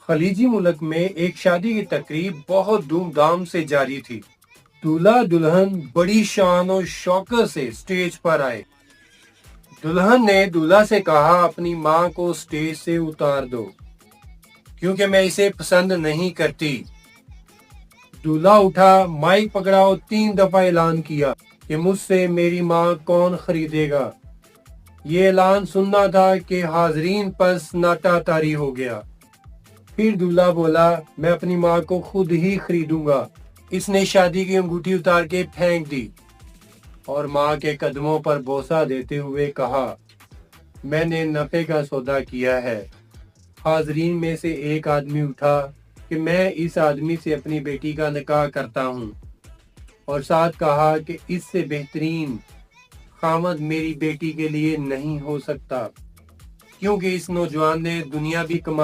خلیجی ملک میں ایک شادی کی تقریب بہت دھوم دھام سے جاری تھی۔ دولہا دلہن بڑی شان و شوکت سے سٹیج پر آئے۔ دلہن نے دولہا سے کہا اپنی ماں کو سٹیج سے اتار دو کیونکہ میں اسے پسند نہیں کرتی۔ دولہا اٹھا، مائک پکڑا اور 3 دفعہ اعلان کیا کہ مجھ سے میری ماں کون خریدے گا۔ یہ اعلان سننا تھا کہ حاضرین پر سناٹا طاری ہو گیا۔ پھر دولہا بولا میں اپنی ماں کو خود ہی خریدوں گا۔ اس نے شادی کی انگوٹھی اتار کے پھینک دی اور ماں کے قدموں پر بوسہ دیتے ہوئے کہا میں نے نفع کا سودا کیا ہے۔ حاضرین میں سے ایک آدمی اٹھا کہ میں اس آدمی سے اپنی بیٹی کا نکاح کرتا ہوں، اور ساتھ کہا کہ اس سے بہترین خامد میری بیٹی کے لیے نہیں ہو سکتا، کیونکہ اس نوجوان نے دنیا بھی کما